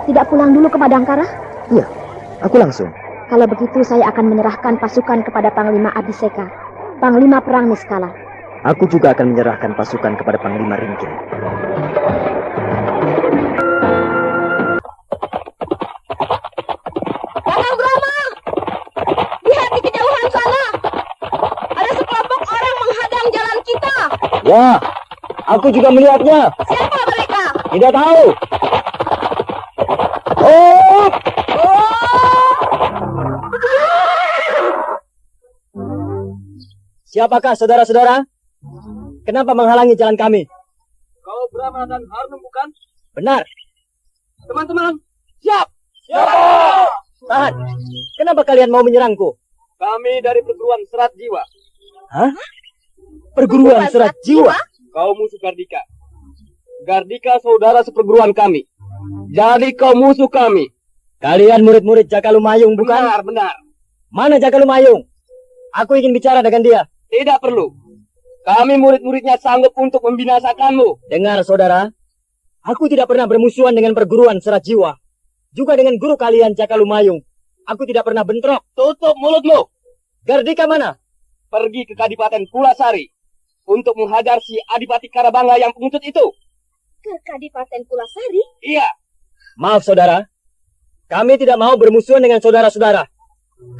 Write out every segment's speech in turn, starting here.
tidak pulang dulu ke Madangkara? Iya, aku langsung. Kalau begitu saya akan menyerahkan pasukan kepada Panglima Abhiseka, Panglima Perang Niskala. Aku juga akan menyerahkan pasukan kepada Panglima Ringkin. Kakang Brahma! Lihat di kejauhan sana! Ada sekelompok orang menghadang jalan kita! Ya, aku juga melihatnya. Siapa mereka? Tidak tahu. Oh! Siapakah saudara-saudara? Kenapa menghalangi jalan kami? Kau Brahma dan Harnum bukan? Benar. Teman-teman, siap! Siap! Tahan. Kenapa kalian mau menyerangku? Kami dari perguruan Serat Jiwa. Hah? Perguruan Serat Jiwa? Kau musuh Gardika. Gardika saudara seperguruan kami. Jadi kau musuh kami. Kalian murid-murid Jaka Lumayung bukan? Benar, benar. Mana Jaka Lumayung? Aku ingin bicara dengan dia. Tidak perlu. Kami murid-muridnya sanggup untuk membinasakanmu. Dengar saudara, aku tidak pernah bermusuhan dengan perguruan Serat Jiwa. Juga dengan guru kalian Jaka Lumayung. Aku tidak pernah bentrok. Tutup mulutmu. Gardika mana? Pergi ke Kadipaten Pulasari untuk menghajar si Adipati Karabangga yang pengecut itu. Ke Kadipaten Pulasari? Iya. Maaf saudara, kami tidak mau bermusuhan dengan saudara-saudara.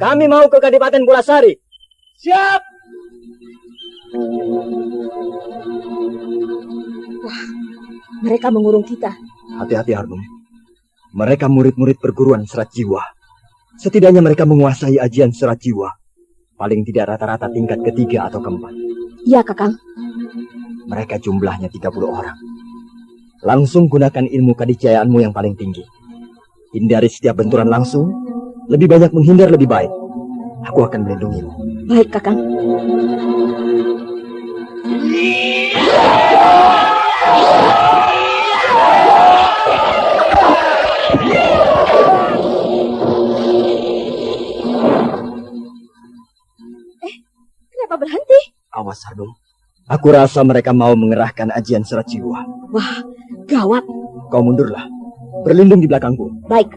Kami mau ke Kadipaten Pulasari. Siap. Wah, mereka mengurung kita. Hati-hati Harnum. Mereka murid-murid perguruan Serat Jiwa. Setidaknya mereka menguasai ajian Serat Jiwa. Paling tidak rata-rata tingkat ketiga atau keempat. Iya, Kakang. Mereka jumlahnya 30 orang. Langsung gunakan ilmu kadijayaanmu yang paling tinggi. Hindari setiap benturan langsung. Lebih banyak menghindar lebih baik. Aku akan melindungimu. Baik, Kakang. Kenapa berhenti? Awas Harnum. Aku rasa mereka mau mengerahkan ajian Serat Jiwa. Wah, gawat. Kau mundurlah. Berlindung di belakangku. Baik.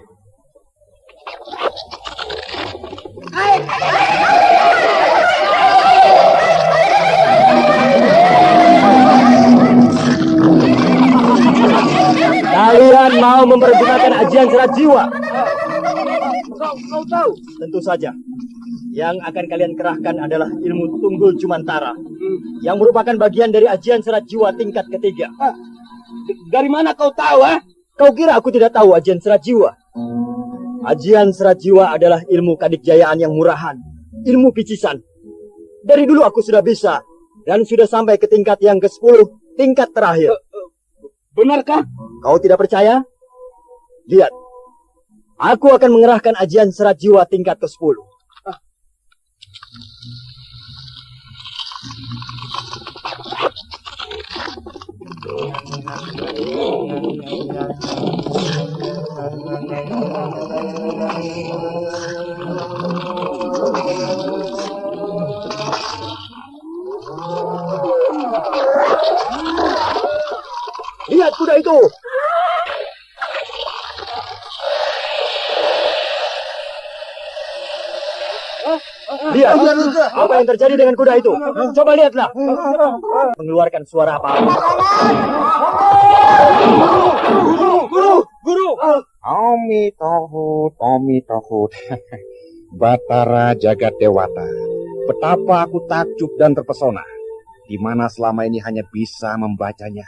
Kalian mau mempergunakan ajian Serat Jiwa? Kau tahu? Tentu saja. Yang akan kalian kerahkan adalah ilmu Tunggul Jumantara, yang merupakan bagian dari ajian Serat Jiwa tingkat ketiga. Dari mana kau tahu, ha? Kau kira aku tidak tahu ajian Serat Jiwa? Ajian Serat Jiwa adalah ilmu kadikjayaan yang murahan, ilmu picisan. Dari dulu aku sudah bisa, dan sudah sampai ke tingkat yang ke-10, tingkat terakhir. Benarkah? Kau tidak percaya? Lihat. Aku akan mengerahkan ajian Serat Jiwa tingkat ke-10. Lihat kuda itu. Lihat, apa yang terjadi dengan kuda itu? Coba lihatlah. Mengeluarkan suara apa? Guru. Omi Tohut. Batara Jagat Dewata. Betapa aku takjub dan terpesona. Di mana selama ini hanya bisa membacanya,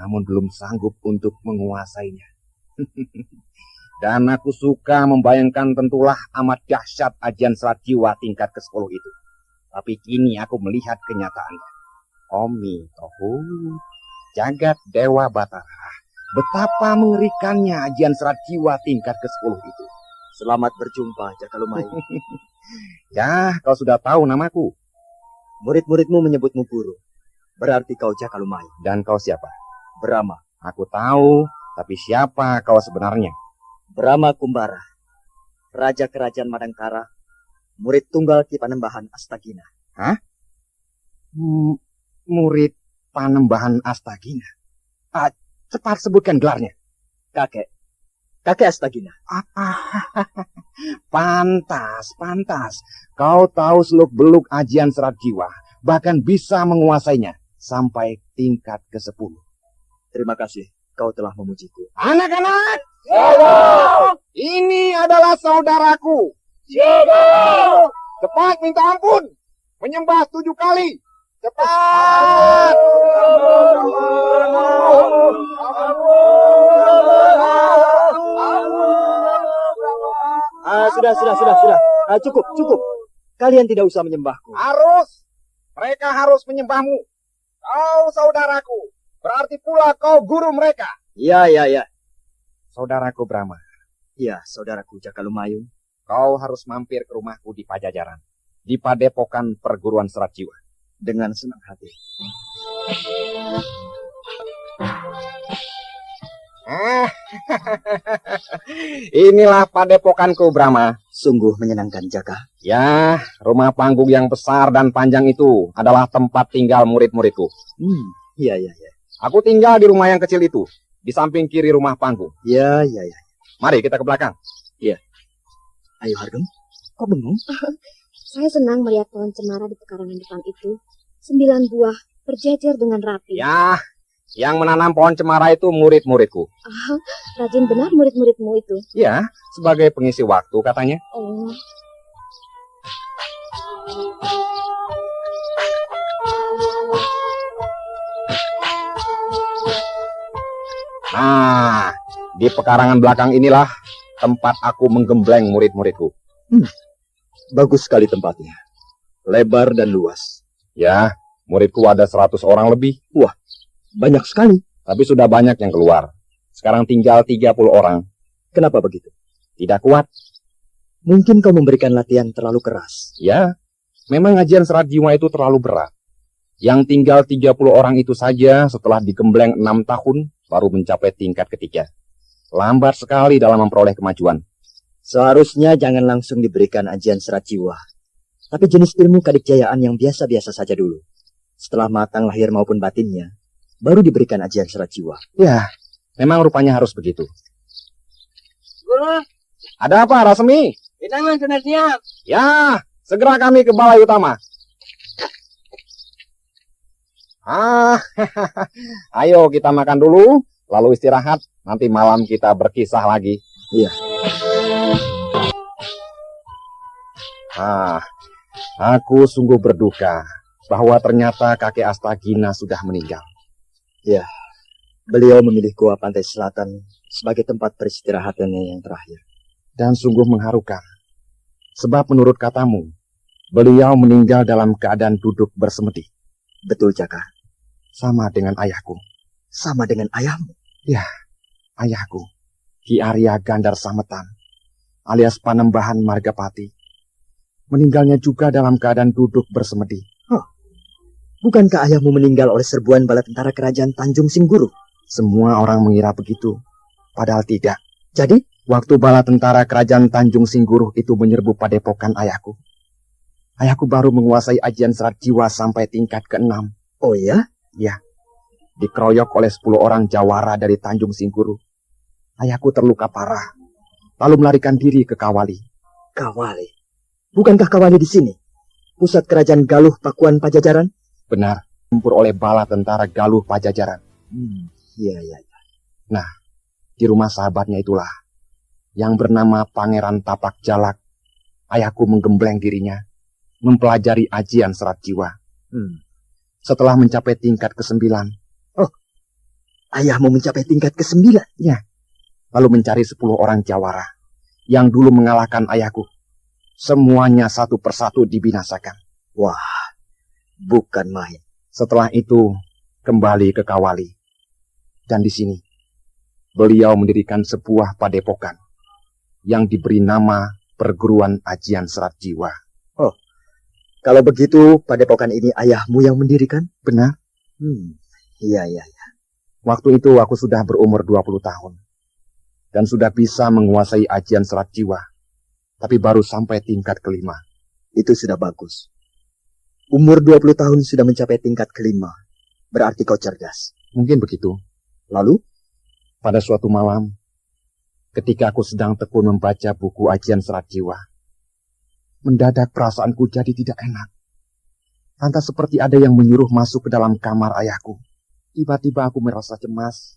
namun belum sanggup untuk menguasainya. Dan aku suka membayangkan tentulah amat dahsyat ajian Serat Jiwa tingkat ke-10 itu. Tapi kini aku melihat kenyataannya. Omi Tohut, Jagat Dewa Batara. Betapa mengerikannya ajian Serat Jiwa tingkat ke-10 itu. Selamat berjumpa, Jaka Lumayung. Ya, kau sudah tahu namaku. Murid-muridmu menyebutmu guru. Berarti kau Jaka Lumayung. Dan kau siapa? Brahma. Aku tahu, tapi siapa kau sebenarnya? Brahma Kumbara, Raja Kerajaan Madangkara, murid tunggal Ki Panembahan Astagina. Hah? Murid Panembahan Astagina? Cepat sebutkan gelarnya. Kakek, kakek Astagina. Pantas. Kau tahu seluk-beluk ajian serat jiwa, bahkan bisa menguasainya sampai tingkat ke-10. Terima kasih, kau telah memujiku. Anak-anak, ini adalah saudaraku. Cepat minta ampun, menyembah 7 kali. Cepat! Sudah. Cukup. Kalian tidak usah menyembahku. Mereka harus menyembahmu. Kau saudaraku, berarti pula kau guru mereka. Iya. Saudaraku Brahma. Iya, saudaraku Jakalumayu. Kau harus mampir ke rumahku di Pajajaran, di padepokan perguruan serat jiwa. Dengan senang hati. Inilah padepokanku Brahma. Sungguh menyenangkan, Jaka. Ya, rumah panggung yang besar dan panjang itu adalah tempat tinggal murid-muridku. Iya. Aku tinggal di rumah yang kecil itu, di samping kiri rumah panggung. Iya. Mari kita ke belakang. Iya. Ayo Hargem, kok bengong? Saya senang melihat pohon cemara di pekarangan depan itu. 9 buah berjejer dengan rapi. Ya, yang menanam pohon cemara itu murid-muridku. Rajin benar murid-muridmu itu. Ya, sebagai pengisi waktu katanya. Oh. Nah, di pekarangan belakang inilah tempat aku menggembleng murid-muridku. Bagus sekali tempatnya. Lebar dan luas. Ya, muridku ada 100 orang lebih. Wah, banyak sekali. Tapi sudah banyak yang keluar. Sekarang tinggal 30 orang. Kenapa begitu? Tidak kuat. Mungkin kau memberikan latihan terlalu keras. Ya, memang ajian serat jiwa itu terlalu berat. Yang tinggal 30 orang itu saja setelah digembleng 6 tahun baru mencapai tingkat ketiga. Lambat sekali dalam memperoleh kemajuan. Seharusnya jangan langsung diberikan ajian serat jiwa. Tapi jenis ilmu kadikjayaan yang biasa-biasa saja dulu. Setelah matang lahir maupun batinnya, baru diberikan ajian serat jiwa. Ya, memang rupanya harus begitu. Guru, Ada apa, Rasmi? hidangan sudah siap. Ya, segera kami ke balai utama. Ayo kita makan dulu, lalu istirahat. Nanti malam kita berkisah lagi. Iya. Aku sungguh berduka bahwa ternyata kakek Astagina sudah meninggal. Ya, beliau memilih Goa Pantai Selatan sebagai tempat peristirahatannya yang terakhir. Dan sungguh mengharukan. Sebab menurut katamu, beliau meninggal dalam keadaan duduk bersemedi. Betul, Jaka. Sama dengan ayahku. Sama dengan ayahmu. Ya, ayahku, Ki Arya Gandar Sametan, alias Panembahan Margapati. Meninggalnya juga dalam keadaan duduk bersemedi. Bukankah ayahmu meninggal oleh serbuan bala tentara kerajaan Tanjung Singguru? Semua orang mengira begitu, padahal tidak. Jadi, waktu bala tentara kerajaan Tanjung Singguru itu menyerbu padepokan ayahku, ayahku baru menguasai ajian serat jiwa sampai tingkat ke-6. Oh ya? Ya, dikeroyok oleh 10 orang jawara dari Tanjung Singguru. Ayahku terluka parah, lalu melarikan diri ke Kawali. Kawali? Bukankah Kawali di sini? Pusat kerajaan Galuh Pakuan Pajajaran? Benar, tempur oleh bala tentara Galuh Pajajaran. Iya. Nah, di rumah sahabatnya itulah, yang bernama Pangeran Tapak Jalak, ayahku menggembleng dirinya, mempelajari ajian serat jiwa. Setelah mencapai tingkat ke-9. Oh, ayahmu mencapai tingkat ke-9? Ya, lalu mencari 10 orang jawara, yang dulu mengalahkan ayahku. Semuanya satu persatu dibinasakan. Wah, bukan main. Setelah itu, kembali ke Kawali. Dan di sini, beliau mendirikan sebuah padepokan yang diberi nama Perguruan Ajian Serat Jiwa. Oh, kalau begitu padepokan ini ayahmu yang mendirikan? Benar? Iya. Waktu itu aku sudah berumur 20 tahun. Dan sudah bisa menguasai ajian serat jiwa. Tapi baru sampai tingkat ke-5. Itu sudah bagus. Umur 20 tahun sudah mencapai tingkat ke-5. Berarti kau cerdas. Mungkin begitu. Lalu? Pada suatu malam, Ketika aku sedang tekun membaca buku ajian serat jiwa, mendadak perasaanku jadi tidak enak. Lantas seperti ada yang menyuruh masuk ke dalam kamar ayahku. Tiba-tiba aku merasa cemas,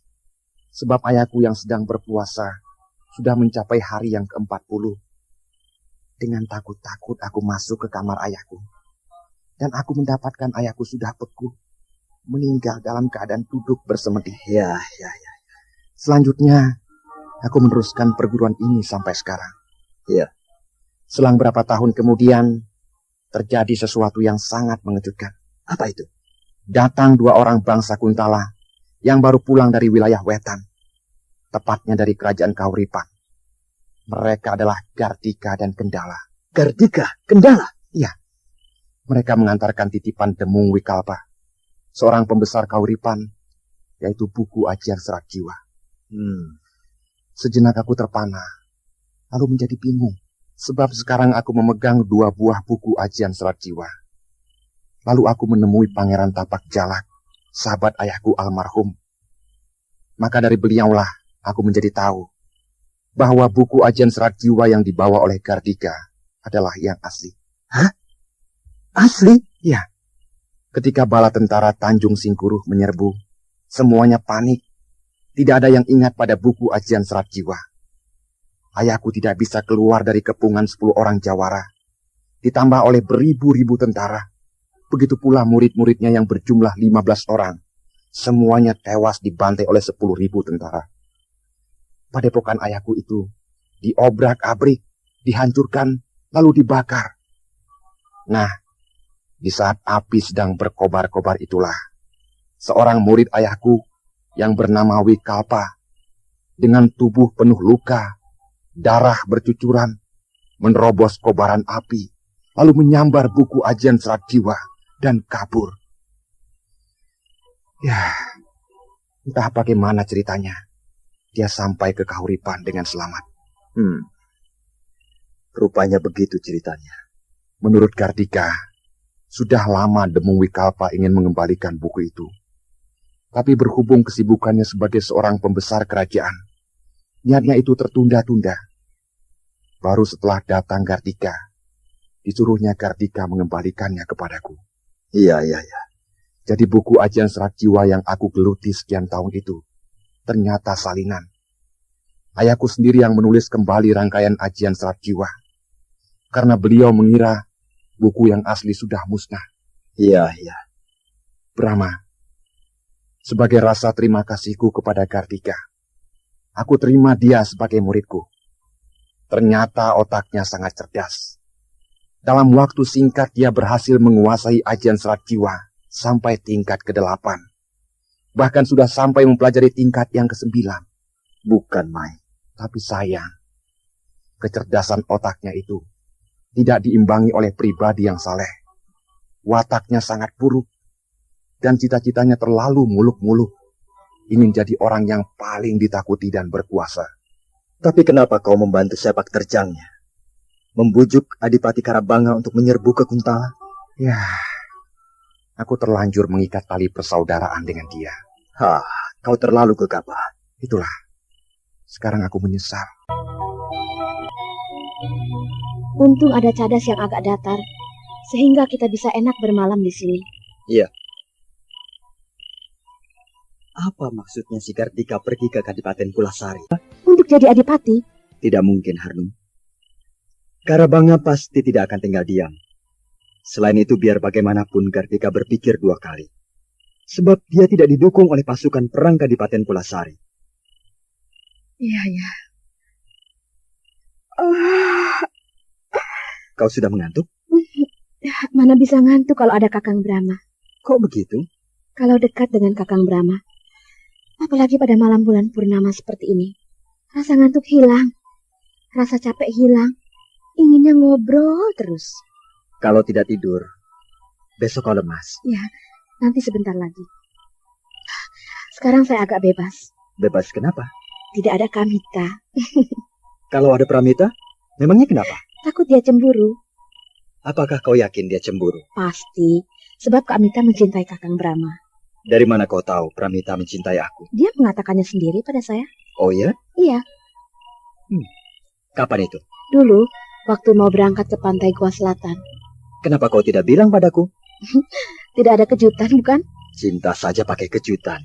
sebab ayahku yang sedang berpuasa sudah mencapai hari yang ke-40. Dengan takut-takut aku masuk ke kamar ayahku. Dan aku mendapatkan ayahku sudah beku, meninggal dalam keadaan duduk bersemedi. Ya. Selanjutnya, aku meneruskan perguruan ini sampai sekarang. Ya. Selang berapa tahun kemudian, terjadi sesuatu yang sangat mengejutkan. Apa itu? Datang 2 orang bangsa Kuntala yang baru pulang dari wilayah Wetan, tepatnya dari kerajaan Kahuripan. Mereka adalah Gardika dan Kendala. Gardika? Kendala? Iya. Mereka mengantarkan titipan Demung Wikalpa, seorang pembesar Kahuripan, yaitu buku ajian serat jiwa. Sejenak aku terpana, lalu menjadi bingung, sebab sekarang aku memegang 2 buah buku ajian serat jiwa. Lalu aku menemui Pangeran Tapak Jalak, sahabat ayahku almarhum. Maka dari beliaulah aku menjadi tahu bahwa buku ajian serat jiwa yang dibawa oleh Gardika adalah yang asli. Hah? Asli? Ya. Ketika bala tentara Tanjung Singkuruh menyerbu, semuanya panik. Tidak ada yang ingat pada buku ajian serat jiwa. Ayahku tidak bisa keluar dari kepungan 10 orang jawara, ditambah oleh beribu-ribu tentara. Begitu pula murid-muridnya yang berjumlah 15 orang. Semuanya tewas dibantai oleh 10.000 tentara. Padepokan ayahku itu diobrak-abrik, dihancurkan, lalu dibakar. Nah, di saat api sedang berkobar-kobar itulah, seorang murid ayahku yang bernama Wikalpa, dengan tubuh penuh luka, darah bercucuran, menerobos kobaran api, lalu menyambar buku ajian serat jiwa dan kabur. Ya, entah bagaimana ceritanya. Dia sampai ke Kahuripan dengan selamat. Rupanya begitu ceritanya. Menurut Gardika, sudah lama Demung Wikalpa ingin mengembalikan buku itu. Tapi berhubung kesibukannya sebagai seorang pembesar kerajaan, niatnya itu tertunda-tunda. Baru setelah datang Gardika, disuruhnya Gardika mengembalikannya kepadaku. Iya. Jadi buku ajian serat jiwa yang aku geluti sekian tahun itu ternyata salinan. Ayahku sendiri yang menulis kembali rangkaian ajian serat jiwa, karena beliau mengira buku yang asli sudah musnah. Iya. Brahma, sebagai rasa terima kasihku kepada Gardika, aku terima dia sebagai muridku. Ternyata otaknya sangat cerdas. Dalam waktu singkat dia berhasil menguasai ajian serat jiwa sampai tingkat ke-8. Bahkan sudah sampai mempelajari tingkat yang ke-9. Bukan main. Tapi sayang, kecerdasan otaknya itu tidak diimbangi oleh pribadi yang saleh. Wataknya sangat buruk, dan cita-citanya terlalu muluk-muluk. Ingin jadi orang yang paling ditakuti dan berkuasa. Tapi kenapa kau membantu sepak terjangnya? Membujuk Adipati Karabanga untuk menyerbu ke Kuntala? Ya, aku terlanjur mengikat tali persaudaraan dengan dia. Kau terlalu gegabah. Itulah, sekarang aku menyesal. Untung ada cadas yang agak datar, sehingga kita bisa enak bermalam di sini. Iya. Apa maksudnya si Gardika pergi ke Kadipaten Kulasari? Untuk jadi adipati? Tidak mungkin, Harnum. Karabanga pasti tidak akan tinggal diam. Selain itu, biar bagaimanapun Gardika berpikir 2 kali. Sebab dia tidak didukung oleh pasukan perang Kadipaten Kulasari. Iya. Kau sudah mengantuk? Mana bisa ngantuk kalau ada Kakang Brahma. Kok begitu? Kalau dekat dengan Kakang Brahma, apalagi pada malam bulan purnama seperti ini, rasa ngantuk hilang, rasa capek hilang, inginnya ngobrol terus. Kalau tidak tidur, besok kau lemas. Ya, nanti sebentar lagi. Sekarang saya agak bebas. Bebas kenapa? Tidak ada Kamita. Kalau ada Pramita, memangnya kenapa? Takut dia cemburu. Apakah kau yakin dia cemburu? Pasti, sebab Kamita mencintai Kakang Brahma. Dari mana kau tahu Pramita mencintai aku? Dia mengatakannya sendiri pada saya. Oh ya? Iya. Kapan itu? Dulu, waktu mau berangkat ke pantai Goa Selatan. Kenapa kau tidak bilang padaku? Tidak ada kejutan, bukan? Cinta saja pakai kejutan.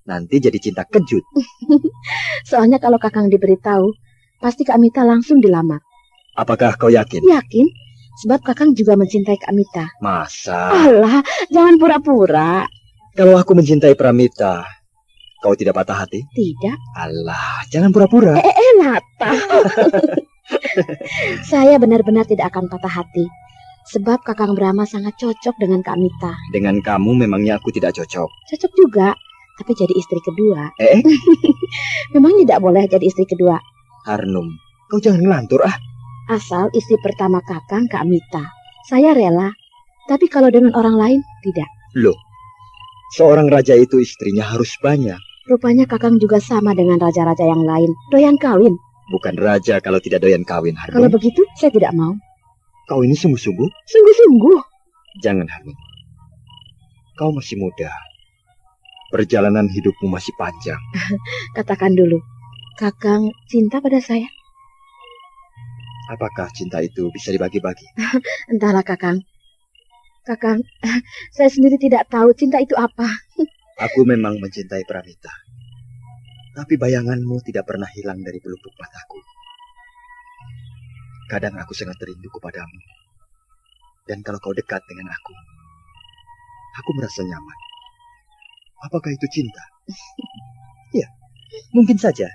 Nanti jadi cinta kejut. Soalnya kalau Kakang diberitahu, pasti Kak Mita langsung dilamar. Apakah kau yakin? Yakin? Sebab Kakang juga mencintai Kak Mita. Masa? Alah, jangan pura-pura. Kalau aku mencintai Pramita, kau tidak patah hati? Tidak. Alah, jangan pura-pura. Nata. Saya benar-benar tidak akan patah hati. Sebab Kakang Brahma sangat cocok dengan Kak Mita. Dengan kamu memangnya aku tidak cocok. Cocok juga, tapi jadi istri kedua. Memang tidak boleh jadi istri kedua. Harnum, kau jangan ngelantur ah. Asal istri pertama Kakang Kak Mita. Saya rela. Tapi kalau dengan orang lain, tidak. Loh, seorang raja itu istrinya harus banyak. Rupanya Kakang juga sama dengan raja-raja yang lain. Doyan kawin. Bukan raja kalau tidak doyan kawin, Harnum. Kalau begitu, saya tidak mau. Kau ini sungguh-sungguh? Sungguh-sungguh. Jangan, Harnum. Kau masih muda. Perjalanan hidupmu masih panjang. Katakan dulu, Kakang cinta pada saya? Apakah cinta itu bisa dibagi-bagi? Entahlah, Kakang. Kakang, saya sendiri tidak tahu cinta itu apa. Aku memang mencintai Pramita. Tapi bayanganmu tidak pernah hilang dari pelupuk mataku. Kadang aku sangat rindu kepadamu. Dan kalau kau dekat dengan aku merasa nyaman. Apakah itu cinta? Ya, mungkin saja.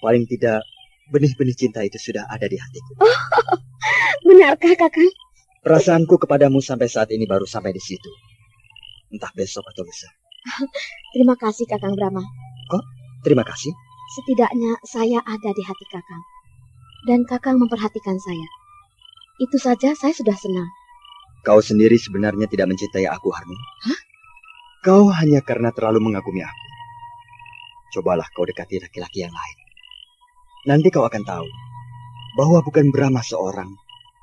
Paling tidak, benih-benih cinta itu sudah ada di hatiku. Benarkah, Kakang? Perasaanku kepadamu sampai saat ini baru sampai di situ. Entah besok atau lusa. Terima kasih, Kakang Brahma. Kok? Terima kasih. Setidaknya saya ada di hati Kakang. Dan Kakang memperhatikan saya. Itu saja saya sudah senang. Kau sendiri sebenarnya tidak mencintai aku, Harnum. Hah? Kau hanya karena terlalu mengagumi aku. Cobalah kau dekati laki-laki yang lain. Nanti kau akan tahu bahwa bukan Brahma seorang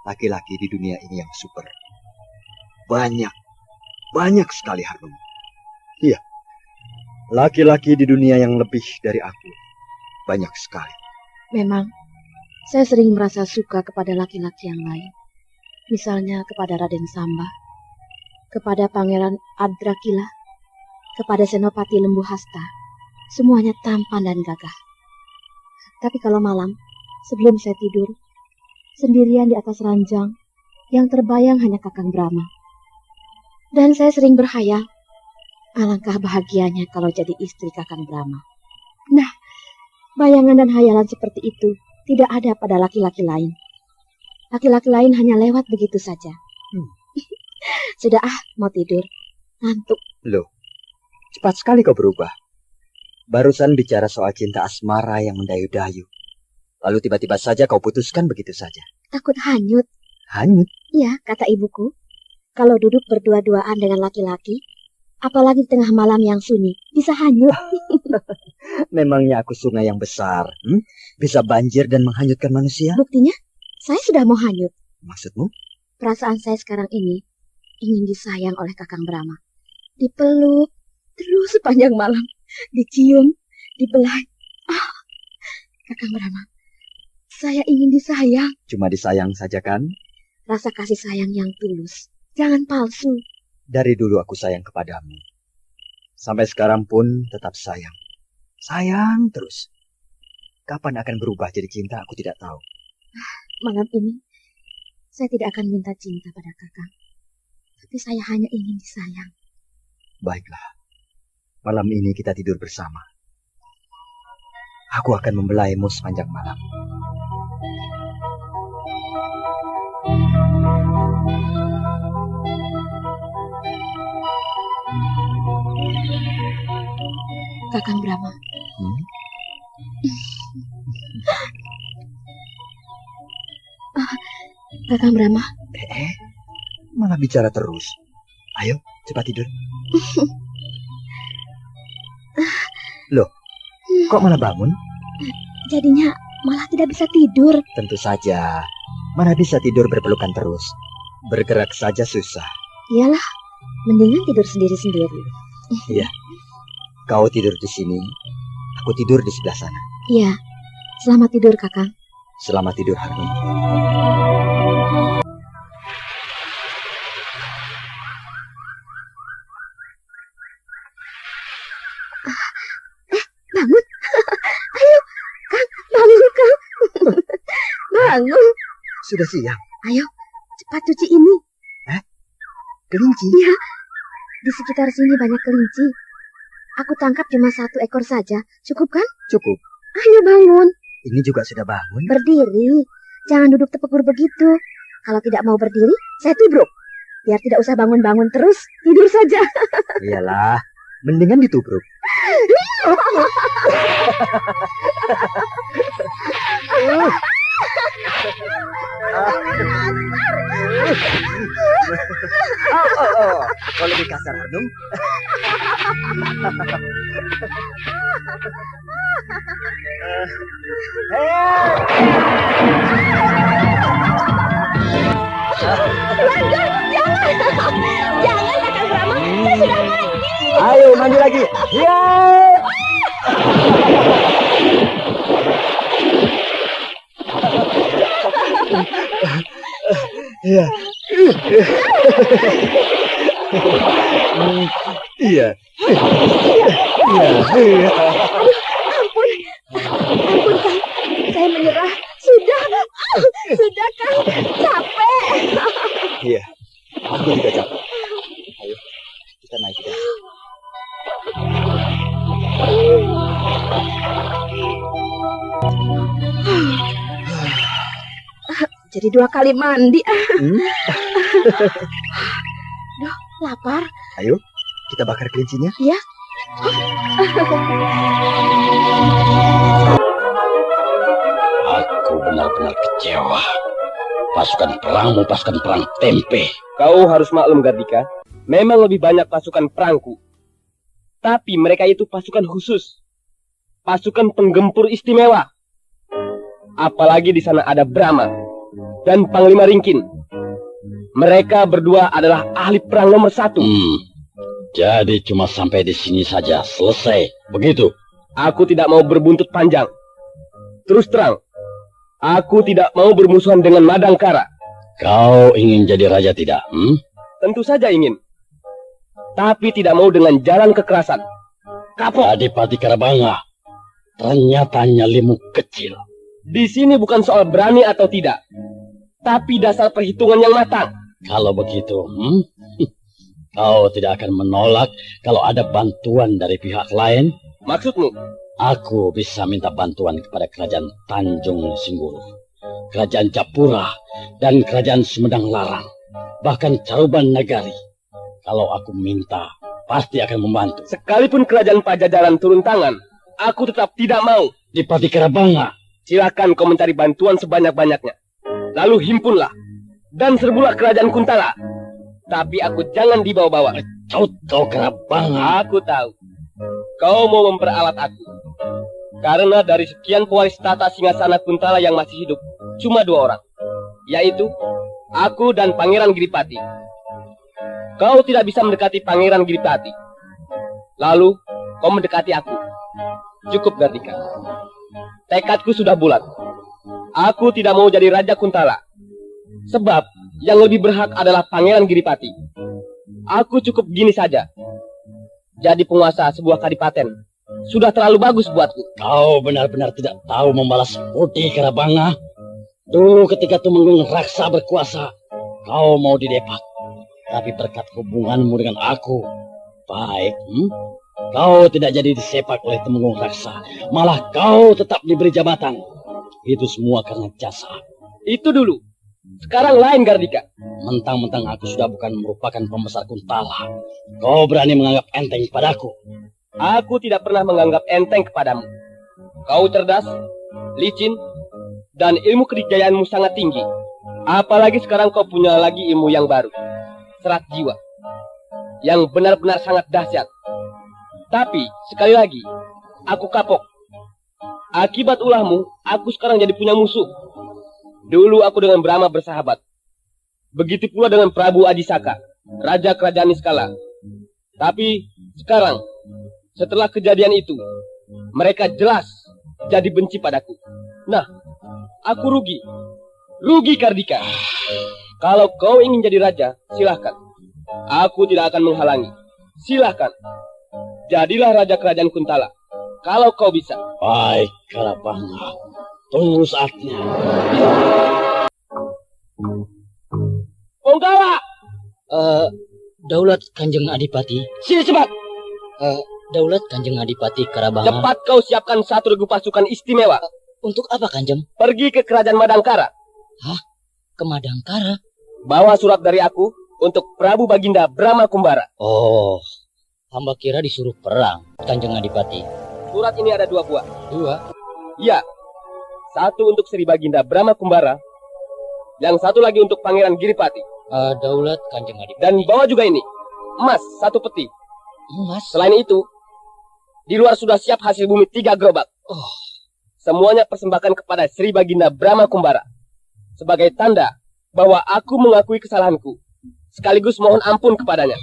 laki-laki di dunia ini yang super. Banyak sekali, Harnum. Iya, laki-laki di dunia yang lebih dari aku. Banyak sekali. Memang, saya sering merasa suka kepada laki-laki yang lain. Misalnya kepada Raden Samba, kepada Pangeran Adrakila, kepada Senopati Lembu Hasta. Semuanya tampan dan gagah. Tapi kalau malam, sebelum saya tidur, sendirian di atas ranjang, yang terbayang hanya Kakang Brahma. Dan saya sering berhayal, alangkah bahagianya kalau jadi istri Kakang Brahma. Nah, bayangan dan hayalan seperti itu tidak ada pada laki-laki lain. Laki-laki lain hanya lewat begitu saja. Sudah mau tidur. Ngantuk. Loh, cepat sekali kau berubah. Barusan bicara soal cinta asmara yang mendayu-dayu. Lalu tiba-tiba saja kau putuskan begitu saja. Takut hanyut. Hanyut? Iya, kata ibuku. Kalau duduk berdua-duaan dengan laki-laki, apalagi di tengah malam yang sunyi, bisa hanyut. Memangnya aku sungai yang besar, bisa banjir dan menghanyutkan manusia? Buktinya, saya sudah mau hanyut. Maksudmu? Perasaan saya sekarang ini ingin disayang oleh Kakang Brahma. Dipeluk, terus sepanjang malam. Dicium, dibelai. Kakang Brahma, saya ingin disayang. Cuma disayang saja kan? Rasa kasih sayang yang tulus. Jangan palsu. Dari dulu aku sayang kepadamu. Sampai sekarang pun tetap sayang. Sayang terus. Kapan akan berubah jadi cinta aku tidak tahu. Malam ini, saya tidak akan minta cinta pada Kakang. Tapi saya hanya ingin disayang. Baiklah. Malam ini kita tidur bersama. Aku akan membelaimu sepanjang malam. Kakang Brahma. Kakang Brahma. Malah bicara terus. Ayo, cepat tidur. Loh, kok malah bangun? Jadinya malah tidak bisa tidur. Tentu saja. Mana bisa tidur berpelukan terus. Bergerak saja susah. Iyalah, mendingan tidur sendiri-sendiri. Iya. Kau tidur di sini, aku tidur di sebelah sana. Iya, selamat tidur Kakang. Selamat tidur, Harun. Bangun. Ayo, Kang, bangun, Kang. Bangun. Sudah siang. Ayo, cepat cuci ini. Kelinci? Ya, di sekitar sini banyak kelinci. Aku tangkap cuma 1 ekor saja. Cukup kan? Cukup. Ayo bangun. Ini juga sudah bangun. Berdiri. Jangan duduk tepekur begitu. Kalau tidak mau berdiri, saya tubruk. Biar tidak usah bangun-bangun terus, tidur saja. Iyalah, mendingan ditubruk. Kau lebih kasar, Harun. Jangan, Kakang Brahma. Saya sudah mandi. Ayo, mandi lagi. Ya. Iya. Iya. Iya. Ampun, Kang. Saya menyerah. Sudah, Kang. Capek. Iya. Aku juga capek. Ayo, kita naik ke dalam. Jadi 2 kali mandi. Duh, lapar. Ayo, kita bakar kelincinya. Ya. Aku benar-benar kecewa. Pasukan perang tempe. Kau harus maklum, Gardika. Memang lebih banyak pasukan perangku. Tapi mereka itu pasukan khusus. Pasukan penggempur istimewa. Apalagi di sana ada Brahma dan Panglima Ringkin. Mereka berdua adalah ahli perang nomor 1. Jadi cuma sampai di sini saja, selesai. Begitu. Aku tidak mau berbuntut panjang. Terus terang, aku tidak mau bermusuhan dengan Madangkara. Kau ingin jadi raja tidak? Tentu saja ingin. Tapi tidak mau dengan jalan kekerasan. Kapok. Adipati Karabanga, ternyata nyalimu kecil. Di sini bukan soal berani atau tidak, tapi dasar perhitungan yang matang. Kalau begitu, kau tidak akan menolak kalau ada bantuan dari pihak lain? Maksudmu? Aku bisa minta bantuan kepada kerajaan Tanjung Singguru, kerajaan Japura, dan kerajaan Sumedang Larang, bahkan Caruban Nagari. Kalau aku minta, pasti akan membantu. Sekalipun kerajaan Pajajaran turun tangan, aku tetap tidak mau. Adipati Karabanga, silakan kau mencari bantuan sebanyak-banyaknya. Lalu himpunlah dan serbulah kerajaan Kuntala. Tapi aku jangan dibawa-bawa. Kau Karabanga. Aku tahu. Kau mau memperalat aku. Karena dari sekian pewaris tata singgasana Kuntala yang masih hidup, cuma 2 orang. Yaitu, aku dan Pangeran Giripati. Kau tidak bisa mendekati Pangeran Giripati. Lalu, kau mendekati aku. Cukup, Gardika. Tekadku sudah bulat. Aku tidak mau jadi Raja Kuntala. Sebab yang lebih berhak adalah Pangeran Giripati. Aku cukup gini saja. Jadi penguasa sebuah kadipaten sudah terlalu bagus buatku. Kau benar-benar tidak tahu membalas budi, Karabanga. Dulu ketika Tumenggung Raksa berkuasa, kau mau didepak. Tapi berkat hubunganmu dengan aku, baik, kau tidak jadi disepak oleh Tumenggung Raksa. Malah kau tetap diberi jabatan. Itu semua karena jasa. Itu dulu. Sekarang lain, Gardika. Mentang-mentang aku sudah bukan merupakan pembesar Kuntala, kau berani menganggap enteng padaku. Aku tidak pernah menganggap enteng kepadamu. Kau cerdas, licin, dan ilmu kedikjayaanmu sangat tinggi. Apalagi sekarang kau punya lagi ilmu yang baru, serat jiwa, yang benar-benar sangat dahsyat. Tapi, sekali lagi, aku kapok. Akibat ulahmu, aku sekarang jadi punya musuh. Dulu aku dengan Brahma bersahabat. Begitu pula dengan Prabu Ajisaka, Raja Kerajaan Niskala. Tapi sekarang, setelah kejadian itu, mereka jelas jadi benci padaku. Nah, aku rugi. Rugi, Kardika. Kalau kau ingin jadi raja, silahkan. Aku tidak akan menghalangi. Silahkan. Jadilah raja kerajaan Kuntala. Kalau kau bisa. Baik, Kalabanga. Tunggu saatnya. Ponggala! Daulat Kanjeng Adipati. Sini cepat. Daulat Kanjeng Adipati Karabanga. Cepat kau siapkan 1 regu pasukan istimewa. Untuk apa, Kanjeng? Pergi ke kerajaan Madangkara. Hah? Ke Madangkara? Bawa surat dari aku untuk Prabu Baginda Brahma Kumbara. Oh, hamba kira disuruh perang, Kanjeng Adipati. Surat ini ada 2 buah. 2? Iya. 1 untuk Sri Baginda Brahma Kumbara. Yang 1 lagi untuk Pangeran Giripati. Daulat Kanjeng Adipati. Dan bawa juga ini. Emas 1 peti. Emas? Selain itu, di luar sudah siap hasil bumi 3 gerobak. Oh. Semuanya persembahkan kepada Sri Baginda Brahma Kumbara. Sebagai tanda bahwa aku mengakui kesalahanku. Sekaligus mohon ampun kepadanya.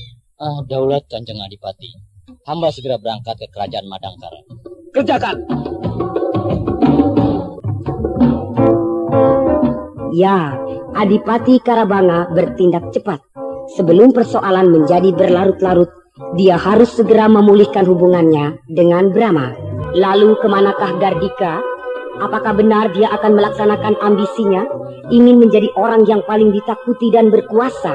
Daulat Kanjeng Adipati. Hamba segera berangkat ke kerajaan Madangkara. Kerjakan. Ya, Adipati Karabanga bertindak cepat. Sebelum persoalan menjadi berlarut-larut, dia harus segera memulihkan hubungannya dengan Brahma. Lalu kemanakah Gardika? Apakah benar dia akan melaksanakan ambisinya, ingin menjadi orang yang paling ditakuti dan berkuasa?